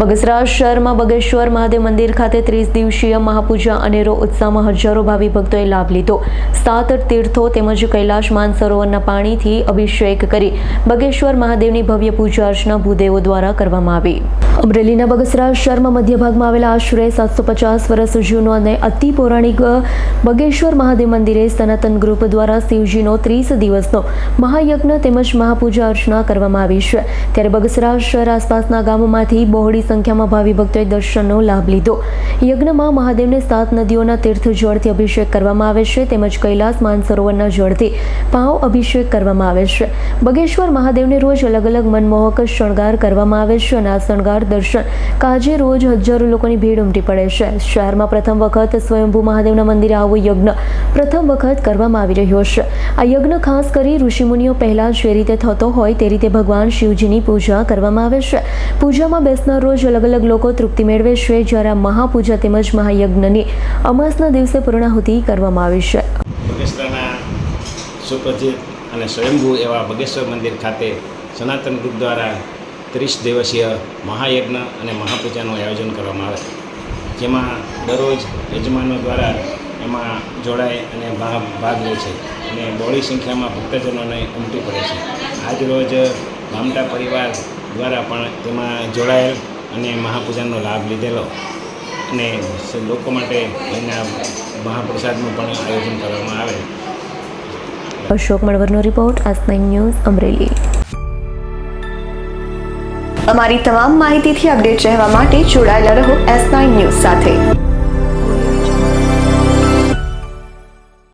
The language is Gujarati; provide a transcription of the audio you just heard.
બગસરા શહેરમાં બગેશ્વર મહાદેવ મંદિર ખાતે 30 દિવસીય મહાપૂજા અનેરો ઉત્સાહમાં હજારો ભાવિ ભક્તોએ લાભ લીધો। 7 તીર્થો તેમજ કૈલાશ માનસરોવરના પાણીથી અભિષેક કરી બગેશ્વર મહાદેવની ભવ્ય પૂજા અર્ચના ભૂદેવો દ્વારા કરવામાં આવી। અમરેલીના બગસરા શહેરમાં મધ્ય ભાગમાં આવેલા આશરે 750 વર્ષ જૂનો અને અતિ પૌરાણિક બગેશ્વર મહાદેવ મંદિરે સનાતન ગ્રુપ દ્વારા શિવજીનો 30 દિવસનો મહાયજ્ઞ તેમજ મહાપૂજા અર્ચના કરવામાં આવી છે। ત્યારે બગસરા શહેર આસપાસના ગામોમાંથી બહોળી સંખ્યામાં ભાવિ ભક્તોએ દર્શનનો લાભ લીધો। યજ્ઞમાં મહાદેવને 7 નદીઓના તીર્થ જળથી અભિષેક કરવામાં આવે છે તેમજ કૈલાસ માનસરોવરના જળથી પાવ અભિષેક કરવામાં આવે છે। બગેશ્વર મહાદેવને રોજ અલગ અલગ મનમોહક શણગાર કરવામાં આવે છે અને આ શણગાર દર્શન કાજે રોજ હજારો લોકોની ભીડ ઉમટી પડે છે। શહેરમાં પ્રથમ વખત સ્વયંભૂ મહાદેવના મંદિરે આવો યજ્ઞ પ્રથમ વખત કરવામાં આવી રહ્યો છે। આ યજ્ઞ ખાસ કરી ઋષિમુનિઓ પહેલા જે રીતે થતો હોય તે રીતે ભગવાન શિવજીની પૂજા કરવામાં આવે છે। પૂજામાં બેસનાર રોજ અલગ અલગ લોકો તૃપ્તિ મેળવે છે, જ્યારે આ મહાપૂજા તેમજ મહાયજ્ઞની અમાસના દિવસે પૂર્ણાહુતિ કરવામાં આવી છે। બગસરાના સુપ્રસિદ્ધ અને સ્વયંભૂ એવા બગેશ્વર મંદિર ખાતે સનાતન ગ્રુપ દ્વારા 30 દિવસીય મહાયજ્ઞ અને મહાપૂજાનું આયોજન કરવામાં આવે, જેમાં દરરોજ યજમાનો દ્વારા એમાં જોડાય અને ભાગ લે છે અને બહોળી સંખ્યામાં ભક્તજનોને ઉમટી પડે છે। આજ રોજ ગામડા પરિવાર દ્વારા પણ તેમાં જોડાયેલ અને મહાપૂજાનો લાભ લીધેલો અને લોકો માટે એના મહાપ્રસાદનું પણ આયોજન કરવામાં આવે। અશોક મણવરનો રિપોર્ટ, આજ9 ન્યૂઝ, અમરેલી। અમારી તમામ માહિતીથી અપડેટ રહેવા માટે જોડાયેલા રહો S9 ન્યૂઝ સાથે।